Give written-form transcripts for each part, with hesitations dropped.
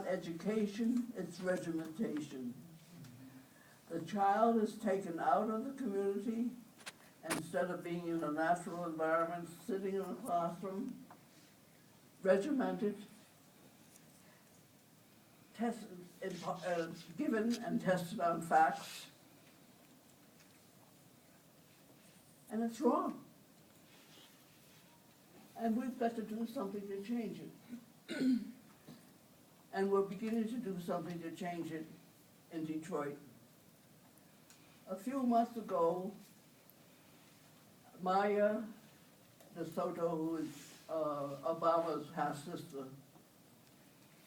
not education, it's regimentation. The child is taken out of the community, instead of being in a natural environment, sitting in a classroom, regimented, tested, given and tested on facts, and it's wrong. And we've got to do something to change it. And we're beginning to do something to change it in Detroit. A few months ago, Maya DeSoto, who is Obama's half-sister,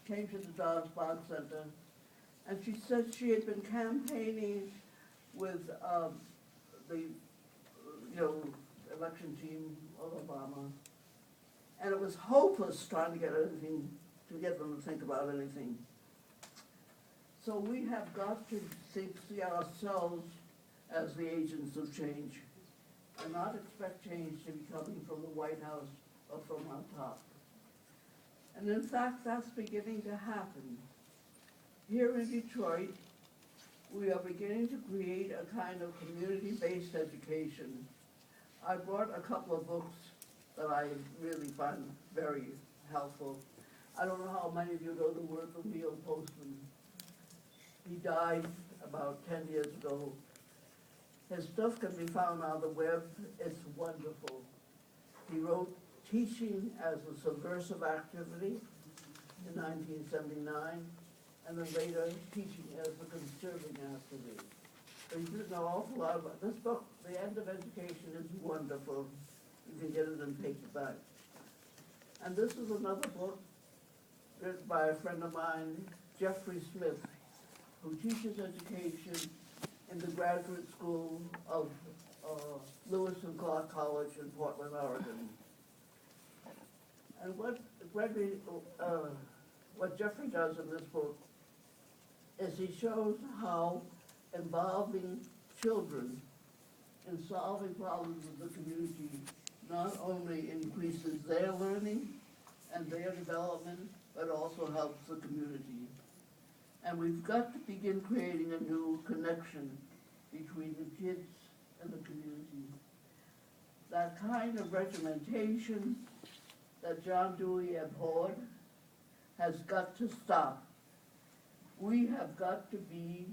came to the Dodge Boggs Center, and she said she had been campaigning with the election team of Obama, and it was hopeless trying to get them to think about anything. So we have got to see ourselves as the agents of change, and not expect change to be coming from the White House or from on top. And in fact, that's beginning to happen. Here in Detroit, we are beginning to create a kind of community-based education. I brought a couple of books that I really find very helpful. I don't know how many of you know the work of Neil Postman. He died about 10 years ago. His stuff can be found on the web. It's wonderful. He wrote Teaching as a Subversive Activity in 1979, and then later Teaching as a Conserving Activity. So he's written an awful lot about this book. The End of Education is wonderful. You can get it in paperback. And this is another book written by a friend of mine, Jeffrey Smith, who teaches education in the graduate school of Lewis and Clark College in Portland, Oregon. And what Jeffrey does in this book is he shows how involving children in solving problems of the community not only increases their learning and their development, but also helps the community. And we've got to begin creating a new connection between the kids and the community. That kind of regimentation that John Dewey abhorred has got to stop. We have got to be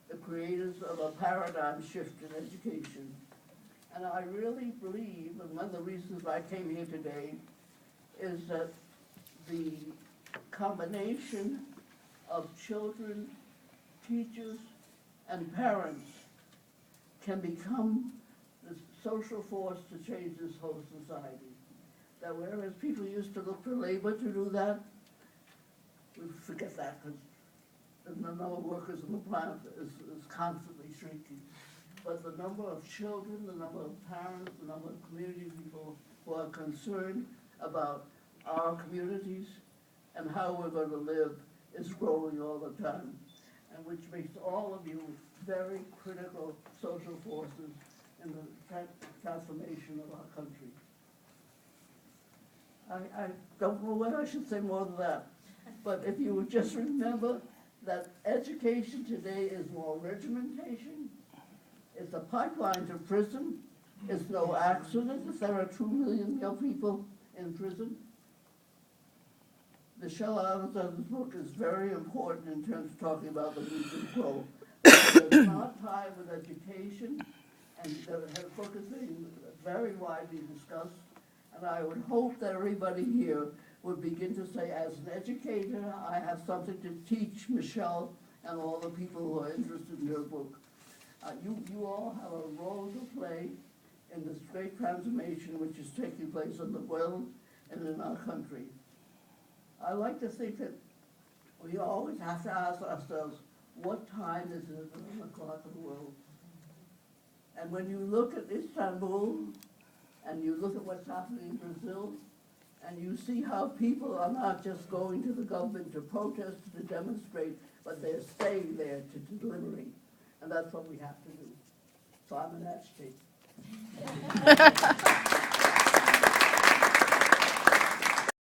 the creators of a paradigm shift in education. And I really believe, and one of the reasons I came here today, is that the combination of children, teachers, and parents can become the social force to change this whole society. That whereas people used to look to labor to do that, we forget that because the number of workers in the plant is constantly shrinking. But the number of children, the number of parents, the number of community people who are concerned about our communities and how we're going to live is growing all the time, and which makes all of you very critical social forces in the transformation of our country. I don't know what I should say more than that, but if you would just remember that education today is more regimentation, it's a pipeline to prison, it's no accident if there are 2 million young people in prison. Michelle Alexander's book is very important in terms of talking about the need to grow. It's not tied with education, and her book is being very widely discussed, and I would hope that everybody here would begin to say, as an educator, I have something to teach Michelle and all the people who are interested in her book. You all have a role to play in this great transformation which is taking place in the world and in our country. I like to think that we always have to ask ourselves, what time is it on the clock of the world? And when you look at Istanbul, and you look at what's happening in Brazil, and you see how people are not just going to the government to protest, to demonstrate, but they're staying there to deliberate. And that's what we have to do. So I'm an agitator.